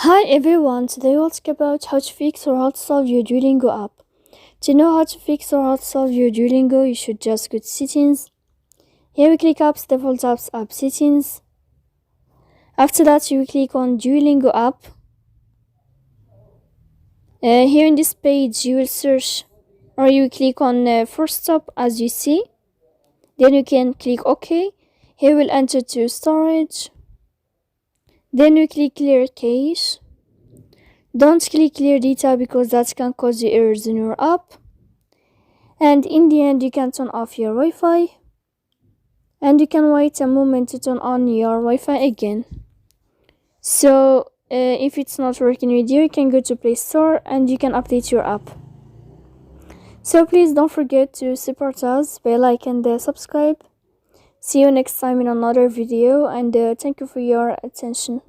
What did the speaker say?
Hi everyone, today we'll talk about how to fix or how to solve your Duolingo app. To know how to fix or how to solve your Duolingo, you should just go to settings. Here we click apps, default apps, app settings. After that you click on Duolingo app. Here in this page you will search or you click on first stop as you see. Then you can click OK. Here we'll enter to storage. Then we click clear cache. Don't click clear data because that can cause you errors in your app. And in the end, you can turn off your Wi-Fi. And you can wait a moment to turn on your Wi-Fi again. So if it's not working with you can go to Play Store and you can update your app. So please don't forget to support us by like and subscribe. See you next time in another video and thank you for your attention.